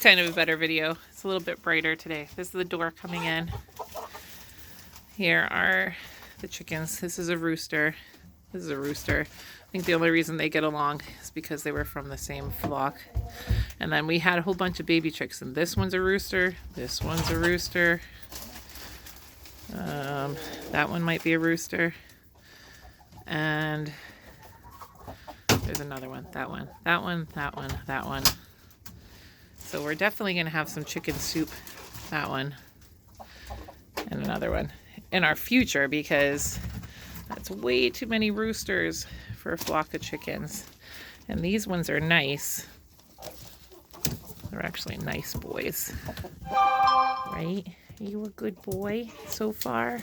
kind of a better video. It's a little bit brighter today. This is the door coming in. Here are the chickens. This is a rooster. This is a rooster. I think the only reason they get along is because they were from the same flock. And then we had a whole bunch of baby chicks, and this one's a rooster. This one's a rooster. That one might be a rooster. And there's another one. That one. That one. That one. That one. So we're definitely going to have some chicken soup. That one. And another one in our future, because that's way too many roosters for a flock of chickens. And these ones are nice. They're actually nice boys. Right? Are you a good boy so far?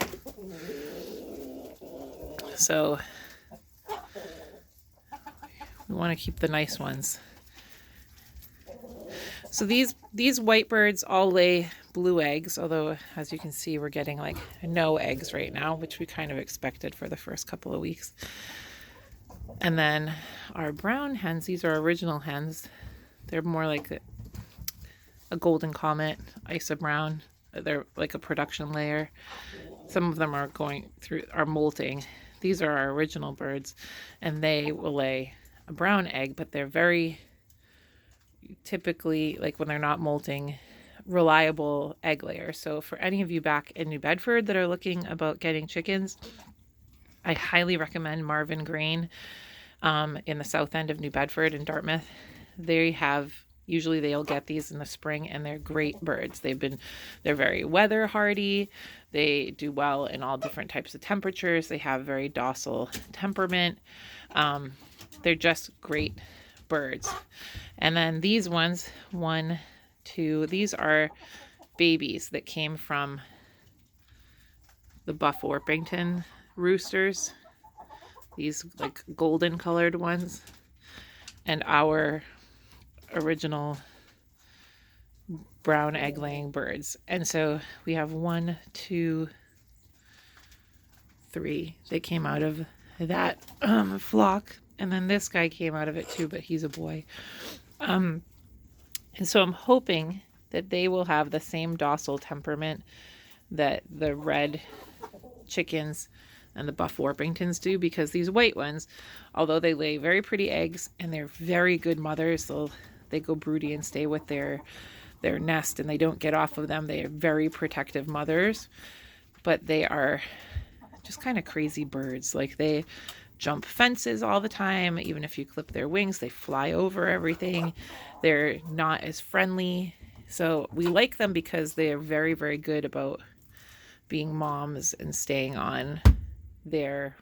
So we want to keep the nice ones. So these white birds all lay blue eggs, although as you can see we're getting like no eggs right now, which we kind of expected for the first couple of weeks. And then our brown hens, these are original hens. They're more like a golden comet, Isa brown. They're like a production layer. Some of them are molting. These are our original birds, and they will lay a brown egg, but they're very typically, like when they're not molting, reliable egg layers. So for any of you back in New Bedford that are looking about getting chickens, I highly recommend Marvin Grain in the south end of New Bedford in Dartmouth. Usually they'll get these in the spring, and they're great birds. They're very weather hardy. They do well in all different types of temperatures. They have very docile temperament. They're just great birds. And then these ones, 1, 2, these are babies that came from the Buff Orpington roosters. These like golden colored ones. And our original brown egg laying birds. And so we have 1, 2, 3. They came out of that flock. And then this guy came out of it too, but he's a boy. And so I'm hoping that they will have the same docile temperament that the red chickens and the Buff Orpingtons do, because these white ones, although they lay very pretty eggs and they're very good mothers, they go broody and stay with their nest, and they don't get off of them. They are very protective mothers, but they are just kind of crazy birds. Like, they jump fences all the time. Even if you clip their wings, they fly over everything. They're not as friendly. So we like them because they are very, very good about being moms and staying on their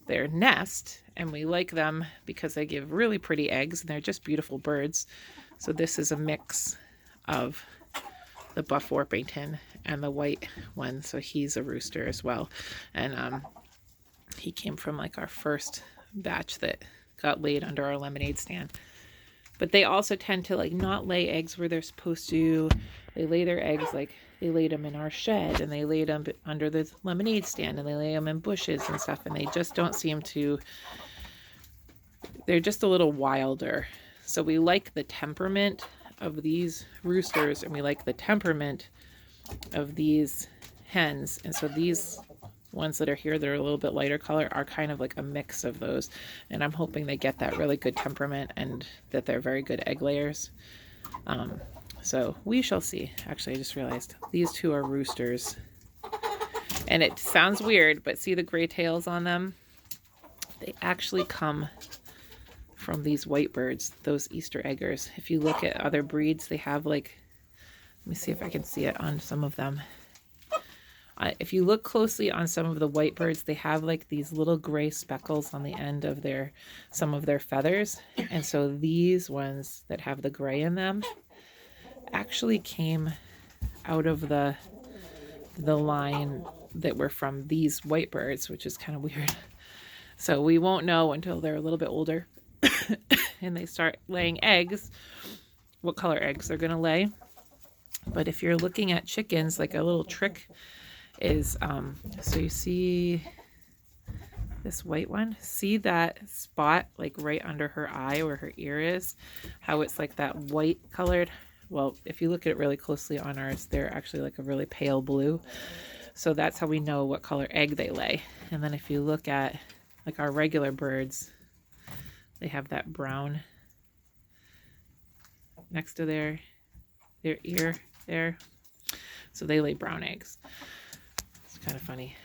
nest. And we like them because they give really pretty eggs, and they're just beautiful birds. So this is a mix of the Buff Orpington and the white one. So he's a rooster as well. And he came from like our first batch that got laid under our lemonade stand. But they also tend to like not lay eggs where they're supposed to. They lay their eggs, like they laid them in our shed, and they laid them under the lemonade stand, and they lay them in bushes and stuff, and they just don't seem to, they're just a little wilder. So we like the temperament of these roosters, and we like the temperament of these hens. And so these ones that are here that are a little bit lighter color are kind of like a mix of those, and I'm hoping they get that really good temperament and that they're very good egg layers. So we shall see. Actually, I just realized these two are roosters, and it sounds weird, but see the gray tails on them? They actually come from these white birds, those Easter eggers. If you look at other breeds, they have like, let me see if I can see it on some of them. If you look closely on some of the white birds, they have like these little gray speckles on the end of some of their feathers. And so these ones that have the gray in them actually came out of the line that were from these white birds, which is kind of weird. So we won't know until they're a little bit older and they start laying eggs, what color eggs they're going to lay. But if you're looking at chickens, like a little trick is, so you see this white one, see that spot like right under her eye where her ear is, how it's like that white colored well, if you look at it really closely on ours, they're actually like a really pale blue. So that's how we know what color egg they lay. And then if you look at like our regular birds, they have that brown next to their ear there. So they lay brown eggs. It's kind of funny.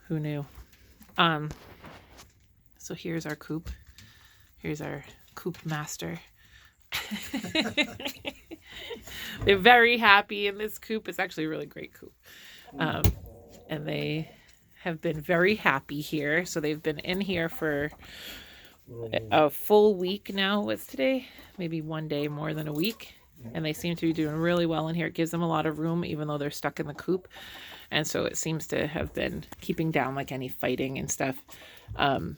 Who knew? So here's our coop. Here's our coop master. They're very happy in this coop. It's actually a really great coop. And they have been very happy here. So they've been in here for a full week now. What's today? Maybe one day more than a week. And they seem to be doing really well in here. It gives them a lot of room, even though they're stuck in the coop. And so it seems to have been keeping down like any fighting and stuff. And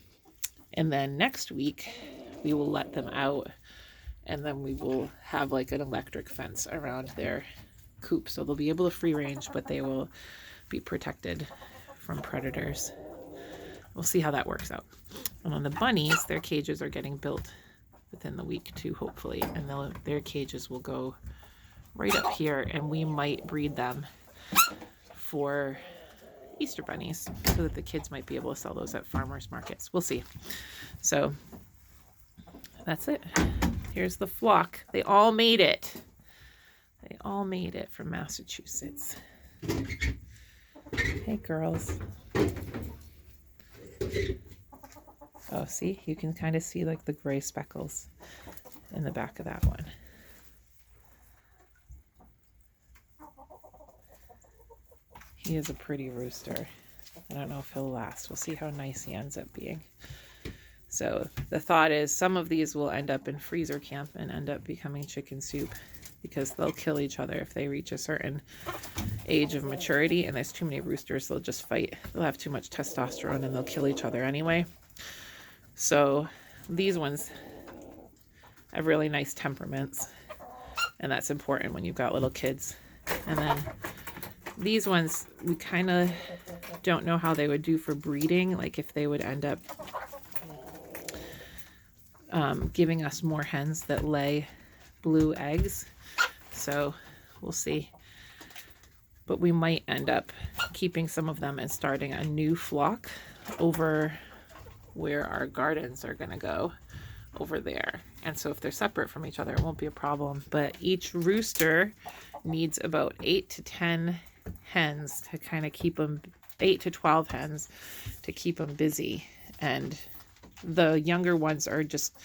then next week, we will let them out. And then we will have like an electric fence around their coop. So they'll be able to free range, but they will be protected from predators. We'll see how that works out. And on the bunnies, their cages are getting built within the week too, hopefully. And their cages will go right up here, and we might breed them for Easter bunnies so that the kids might be able to sell those at farmers markets. We'll see. So that's it. Here's the flock. They all made it. They all made it from Massachusetts. Hey, girls. Oh, see? You can kind of see like the gray speckles in the back of that one. He is a pretty rooster. I don't know if he'll last. We'll see how nice he ends up being. So the thought is some of these will end up in freezer camp and end up becoming chicken soup because they'll kill each other if they reach a certain age of maturity, and there's too many roosters, they'll just fight. They'll have too much testosterone and they'll kill each other anyway. So these ones have really nice temperaments, and that's important when you've got little kids. And then these ones, we kind of don't know how they would do for breeding, like if they would end up giving us more hens that lay blue eggs. So we'll see. But we might end up keeping some of them and starting a new flock over where our gardens are going to go over there. And so if they're separate from each other, it won't be a problem. But each rooster needs about 8 to 10 hens to kind of keep them, 8 to 12 hens to keep them busy. And the younger ones are just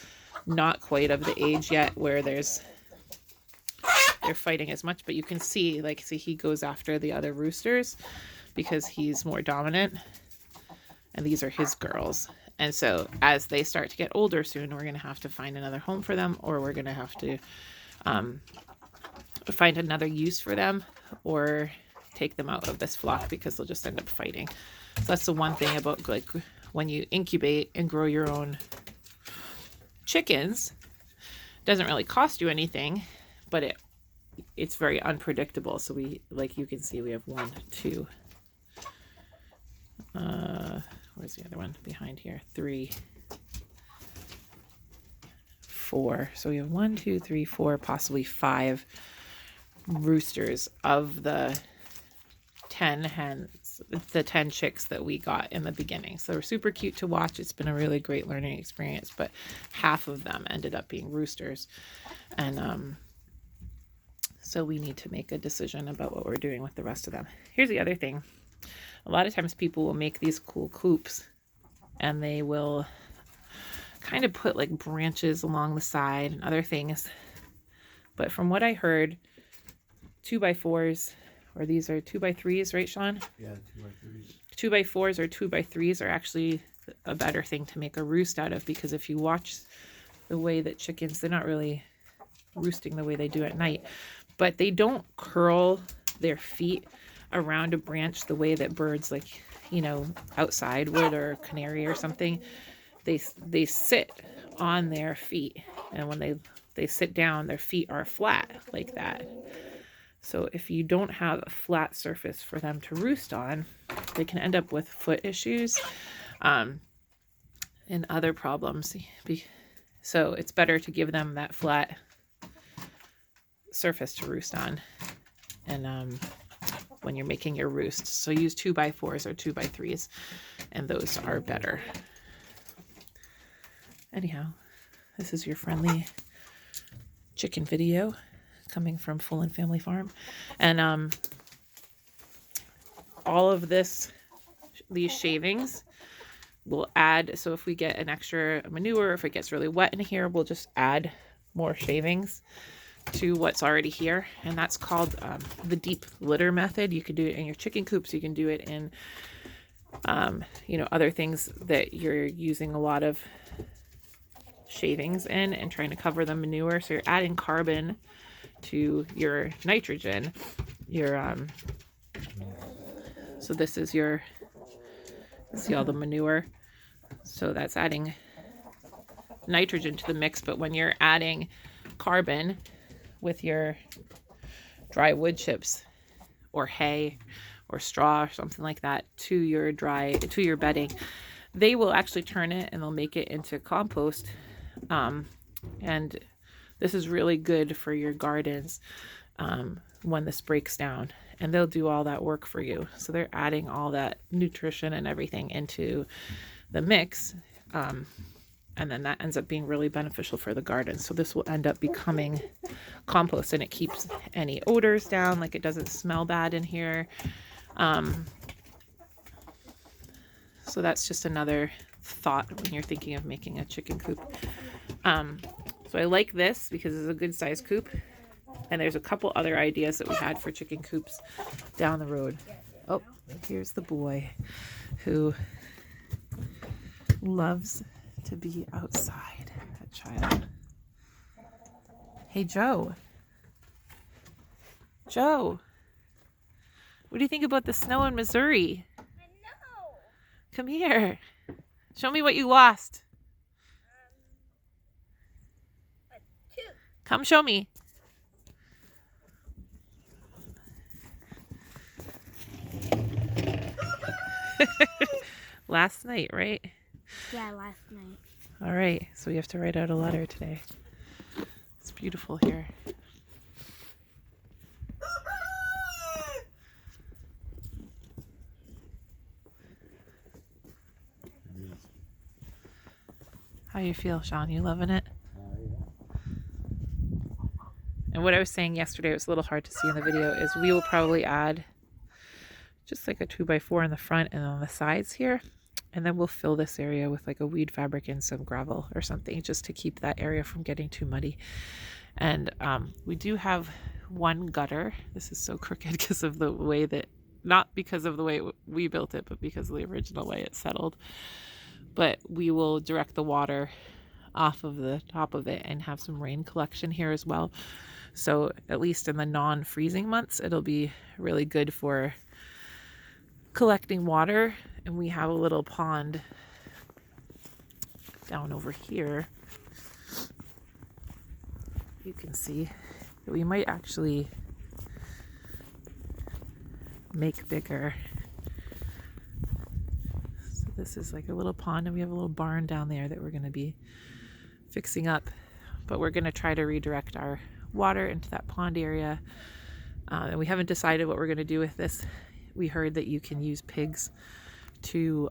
not quite of the age yet where they're fighting as much, but you can see, like, see, he goes after the other roosters because he's more dominant, and these are his girls. And so as they start to get older soon, we're going to have to find another home for them, or we're going to have to find another use for them, or take them out of this flock because they'll just end up fighting. So that's the one thing about, like, when you incubate and grow your own chickens, it doesn't really cost you anything, but it's very unpredictable. So we, like you can see, we have 1, 2, where's the other one behind here? 3, 4. So we have 1, 2, 3, 4, possibly 5 roosters of the 10 hens, the 10 chicks that we got in the beginning. So they're super cute to watch. It's been a really great learning experience, but half of them ended up being roosters. And so we need to make a decision about what we're doing with the rest of them. Here's the other thing. A lot of times people will make these cool coops, and they will kind of put like branches along the side and other things. But from what I heard, 2x4s, or these are 2x3s, right, Sean? Yeah, 2x3s. 2x4s or 2x3s are actually a better thing to make a roost out of, because if you watch the way that chickens, they're not really roosting the way they do at night, but they don't curl their feet around a branch the way that birds, like, you know, outside would, or canary or something. They sit on their feet, and when they sit down, their feet are flat like that. So if you don't have a flat surface for them to roost on, they can end up with foot issues and other problems. So it's better to give them that flat surface to roost on, and when you're making your roost. So use 2x4s or 2x3s, and those are better. Anyhow, this is your friendly chicken video coming from Full and Family Farm. And all of these shavings we'll add. So if we get an extra manure, if it gets really wet in here, we'll just add more shavings to what's already here. And that's called the deep litter method. You can do it in your chicken coops. You can do it in, other things that you're using a lot of shavings in and trying to cover the manure. So you're adding carbon to your nitrogen. So this is your, see all the manure. So that's adding nitrogen to the mix. But when you're adding carbon with your dry wood chips or hay or straw or something like that to your bedding, they will actually turn it and they'll make it into compost. And this is really good for your gardens when this breaks down, and they'll do all that work for you. So they're adding all that nutrition and everything into the mix. And then that ends up being really beneficial for the garden. So this will end up becoming compost, and it keeps any odors down. Like, it doesn't smell bad in here. So that's just another thought when you're thinking of making a chicken coop. So I like this because it's a good size coop. And there's a couple other ideas that we had for chicken coops down the road. Oh, here's the boy who loves to be outside. That child. Hey, Joe. Joe, what do you think about the snow in Missouri? I know. Come here. Show me what you lost. A tooth. Come show me. Last night, right? Yeah, last night. All right, so we have to write out a letter today. It's beautiful here. How you feel, Sean? You loving it? And what I was saying yesterday, it was a little hard to see in the video, is we will probably add just like a 2x4 in the front and on the sides here. And then we'll fill this area with like a weed fabric and some gravel or something, just to keep that area from getting too muddy. And we do have one gutter. This is so crooked because of the way that, not because of the way we built it, but because of the original way it settled. But we will direct the water off of the top of it and have some rain collection here as well. So at least in the non-freezing months, it'll be really good for collecting water. And we have a little pond down over here. You can see that we might actually make bigger. So this is like a little pond, and we have a little barn down there that we're going to be fixing up. But we're going to try to redirect our water into that pond area. And we haven't decided what we're going to do with this. We heard that you can use pigs to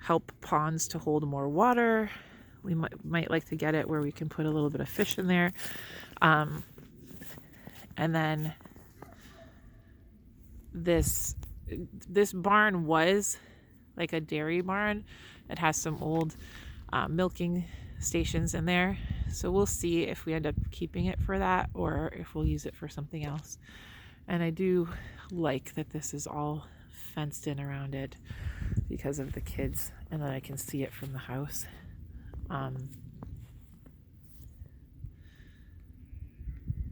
help ponds to hold more water. We might like to get it where we can put a little bit of fish in there. And then this barn was like a dairy barn. It has some old milking stations in there. So we'll see if we end up keeping it for that or if we'll use it for something else. And I do like that this is all fenced in around it because of the kids, and that I can see it from the house.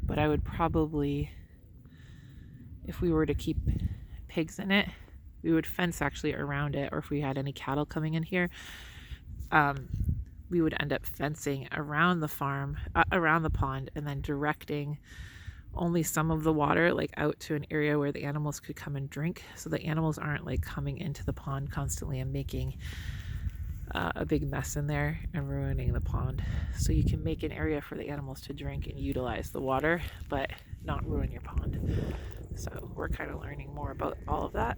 But I would probably, if we were to keep pigs in it, we would fence actually around it. Or if we had any cattle coming in here, we would end up fencing around the farm, around the pond, and then directing only some of the water like out to an area where the animals could come and drink, so the animals aren't like coming into the pond constantly and making a big mess in there and ruining the pond. So you can make an area for the animals to drink and utilize the water, but not ruin your pond. So we're kind of learning more about all of that.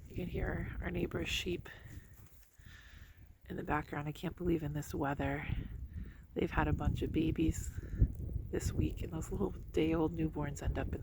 You can hear our neighbor's sheep in the background. I can't believe in this weather they've had a bunch of babies this week, and those little day-old newborns end up in